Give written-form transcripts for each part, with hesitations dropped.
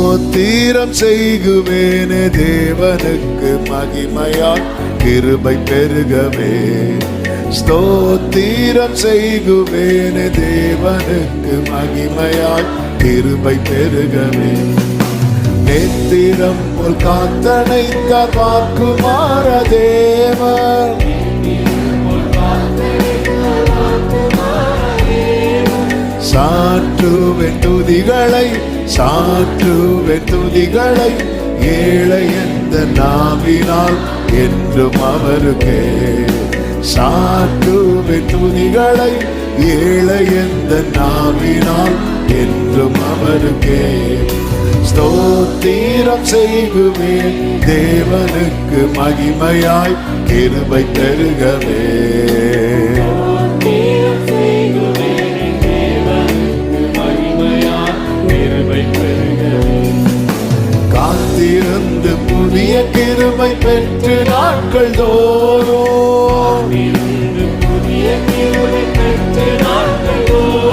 ஸ்தோத்திரம் செய்குவேனே தேவனுக்கு மகிமையால் கிருபை பெருகவே. ஸ்தோத்திரம் செய்குவேனே தேவனுக்கு மகிமையால் கிருபை பெருகவே. நேத்திரம் போல் காத்தனை வாக்குமார தேவன் சாற்றுவேன் துதிகளை சாற்றுவேன் துதிகளை ஏழை எந்த நாவினால் என்றும் அவருக்கே. சாற்றுவேன் துதிகளை ஏழை எந்த நாவினால் என்றும் அவருக்கே. ஸ்தோத்திரம் செய்குவேன் தேவனுக்கு மகிமையாய் கிருபை பெருகவே. காத்திருந்து புதிய கிருபை பெற்று நாட்கள் தோறும்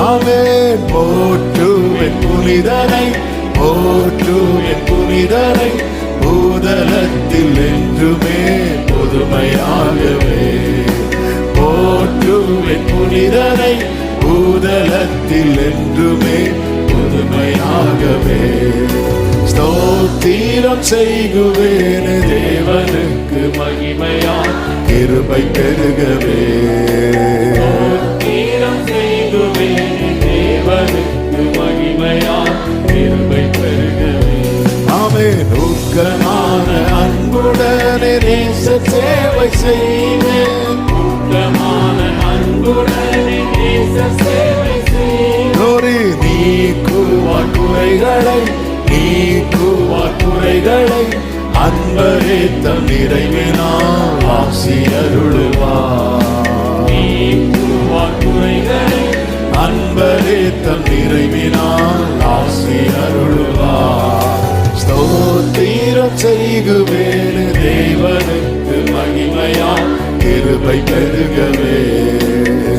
ஆமென். போற்றுவேன் புனிதனை போற்றுவேன் புனிதனை பூதலத்தில் என்றுமே புதுமையாகவே. போற்றுவேன் புனிதனை பூதலத்தில் என்றுமே புதுமையாகவே. ஸ்தோத்திரம் செய்குவேன் தேவனுக்கு மகிமையால் கிருபை பெருகவே. ஸ்தோத்திரம் செய்குவேன் தேவனுக்கு மகிமையால் கிருபை பெருகவே. ஆமென். ஊக்கமான அன்புடனே நேச சேவை செய்வேன். ஊக்கமான அன்புடனே நேச சேவை செய்வேன். நீக்குவார் குறைகளை நீக்குவார் குறைகளை அன்பரே தம் நிறைவினால் ஆசி அருளுவார். நீக்குவார் குறைகளை அன்பரே தம் நிறைவினால் ஆசி அருளுவார். ஸ்தோத்திரம் செய்குவேன் தேவனுக்கு மகிமையால் கிருபை பெருகவே.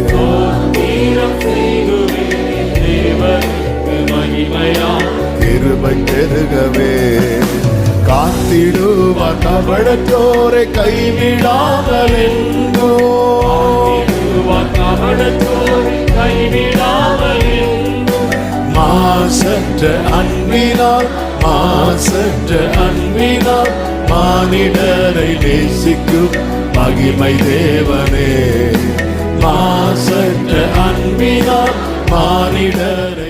ஸ்தோத்திரம் செய்குவேன் தேவனுக்கு மகிமையால் கிருபை பெருகவே. காத்திடுவார் கபடத்தோரை கைவிடாமல் என்றோ. கபடத்தோரை கைவிடாமல் என்றோ. மாசற்ற அன்பினால் மாசற்ற அன்பினால் மானிடரை நேசிக்கும் மகிமை தேவனே. மாசற்ற அன்பினால் மானிடரை